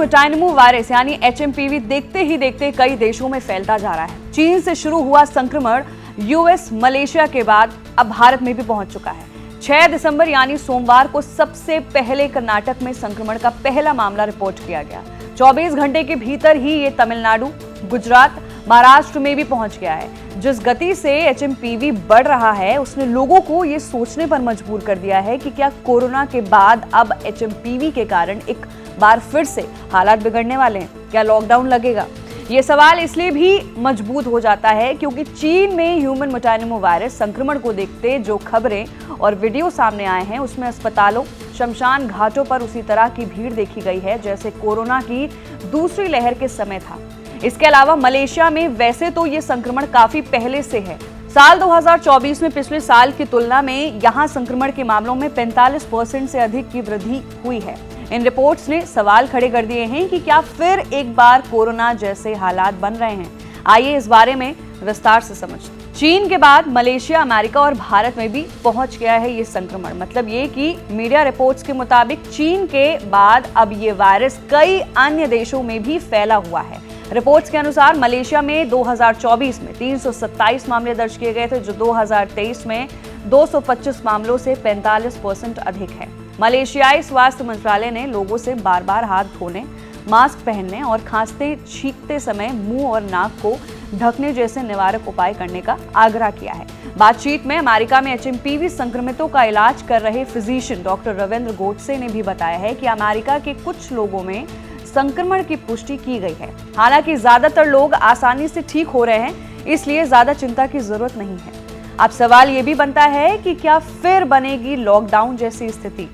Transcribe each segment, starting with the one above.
मेटाइनमो virus यानी HMPV देखते ही देखते कई देशों में फैलता जा रहा है। चीन से शुरू हुआ संक्रमण यूएस, मलेशिया के बाद अब भारत में भी पहुंच चुका है। 6 दिसंबर यानी सोमवार को सबसे पहले कर्नाटक में संक्रमण का पहला मामला रिपोर्ट किया गया। 24 घंटे के भीतर ही ये तमिलनाडु, गुजरात, महाराष्ट्र में भी पहुंच गया है। जिस गति से HMPV बढ़ रहा है उसने लोगों को ये सोचने पर मजबूर कर दिया है कि क्या कोरोना के बाद अब HMPV के कारण एक बार फिर से हालात बिगड़ने वाले हैं, क्या लॉकडाउन लगेगा। ये सवाल इसलिए भी मजबूत हो जाता है क्योंकि चीन में ह्यूमन मेटाइनमो वायरस संक्रमण को देखते जो खबरें और वीडियो सामने आए हैं उसमें अस्पतालों, शमशान घाटों पर उसी तरह की भीड़ देखी गई है जैसे कोरोना की दूसरी लहर के समय था। इसके अलावा मलेशिया में वैसे तो ये संक्रमण काफी पहले से है। साल 2024 में पिछले साल की तुलना में यहाँ संक्रमण के मामलों में 45% से अधिक की वृद्धि हुई है। इन रिपोर्ट्स ने सवाल खड़े कर दिए हैं कि क्या फिर एक बार कोरोना जैसे हालात बन रहे हैं। आइए इस बारे में विस्तार से समझते हैं। चीन के बाद मलेशिया, अमेरिका और भारत में भी पहुंच गया है ये संक्रमण। मतलब ये कि मीडिया रिपोर्ट्स के मुताबिक चीन के बाद अब ये वायरस कई अन्य देशों में भी फैला हुआ है। रिपोर्ट्स के अनुसार मलेशिया में 2024 में 327 मामले दर्ज किए गए थे, जो 2023 में 225 मामलों से 45% अधिक है। मलेशियाई स्वास्थ्य मंत्रालय ने लोगों से बार बार हाथ धोने, मास्क पहनने और खांसते छींकते समय मुंह और नाक को ढकने जैसे निवारक उपाय करने का आग्रह किया है। बातचीत में अमेरिका में HMPV संक्रमितों का इलाज कर रहे फिजिशियन डॉक्टर रविंद्र गोडसे ने भी बताया है कि अमेरिका के कुछ लोगों में संक्रमण की पुष्टि की गई है। हालांकि ज्यादातर लोग आसानी से ठीक हो रहे हैं, इसलिए ज्यादा चिंता की जरूरत नहीं है। अब सवाल ये भी बनता है कि क्या फिर बनेगी लॉकडाउन जैसी स्थिति।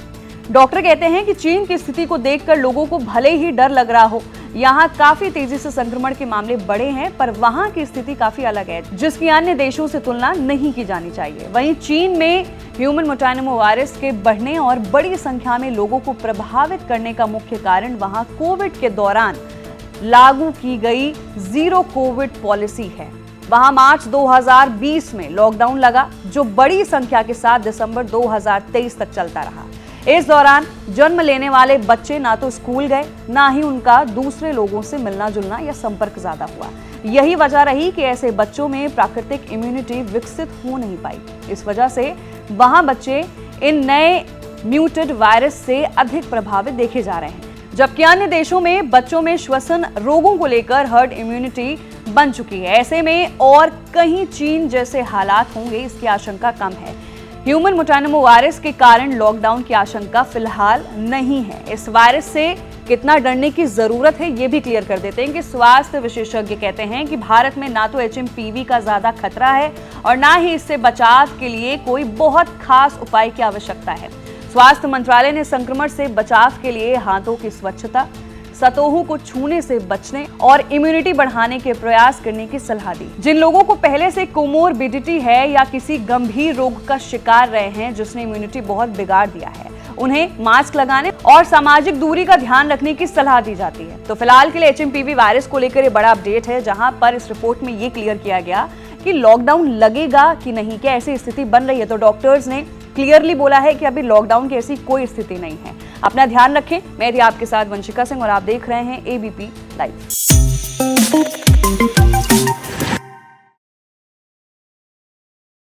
डॉक्टर कहते हैं कि चीन की स्थिति को देखकर लोगों को भले ही डर लग रहा हो, यहाँ काफी तेजी से संक्रमण के मामले बढ़े हैं, पर वहाँ की स्थिति काफी अलग है जिसकी अन्य देशों से तुलना नहीं की जानी चाहिए। वहीं चीन में ह्यूमन मेटाइनमो वायरस के बढ़ने और बड़ी संख्या में लोगों को प्रभावित करने का मुख्य कारण वहाँ कोविड के दौरान लागू की गई जीरो कोविड पॉलिसी है। वहां मार्च 2020 में लॉकडाउन लगा, जो बड़ी संख्या के साथ दिसंबर 2023 तक चलता रहा। इस दौरान जन्म लेने वाले बच्चे ना तो स्कूल गए, ना ही उनका दूसरे लोगों से मिलना जुलना या संपर्क ज्यादा हुआ। यही वजह रही कि ऐसे बच्चों में प्राकृतिक इम्यूनिटी विकसित हो नहीं पाई। इस वजह से वहां बच्चे इन नए म्यूटेड वायरस से अधिक प्रभावित देखे जा रहे हैं, जबकि अन्य देशों में बच्चों में श्वसन रोगों को लेकर हर्ड इम्यूनिटी बन चुकी है। ऐसे में और कहीं चीन जैसे हालात होंगे, इसकी आशंका कम है। ह्यूमन मेटाइनमो वायरस के कारण लॉकडाउन की आशंका फिलहाल नहीं है। इस वायरस से कितना डरने की जरूरत है ये भी क्लियर कर देते हैं कि स्वास्थ्य विशेषज्ञ कहते हैं कि भारत में ना तो HMPV का ज्यादा खतरा है और ना ही इससे बचाव के लिए कोई बहुत खास उपाय की आवश्यकता है। स्वास्थ्य मंत्रालय ने संक्रमण से बचाव के लिए हाथों की स्वच्छता, सतहों को छूने से बचने और इम्यूनिटी बढ़ाने के प्रयास करने की सलाह दी। जिन लोगों को पहले से कोमोरबिडिटी है या किसी गंभीर रोग का शिकार रहे हैं जिसने इम्यूनिटी बहुत बिगाड़ दिया है, उन्हें मास्क लगाने और सामाजिक दूरी का ध्यान रखने की सलाह दी जाती है। तो फिलहाल के लिए HMPV वायरस को लेकर ये बड़ा अपडेट है, जहां पर इस रिपोर्ट में ये क्लियर किया गया कि लॉकडाउन लगेगा कि नहीं, क्या ऐसी स्थिति बन रही है। तो डॉक्टर्स ने क्लियरली बोला है कि अभी लॉकडाउन की ऐसी कोई स्थिति नहीं है। अपना ध्यान रखें। मैं थी आपके साथ वंशिका सिंह और आप देख रहे हैं ABP लाइव।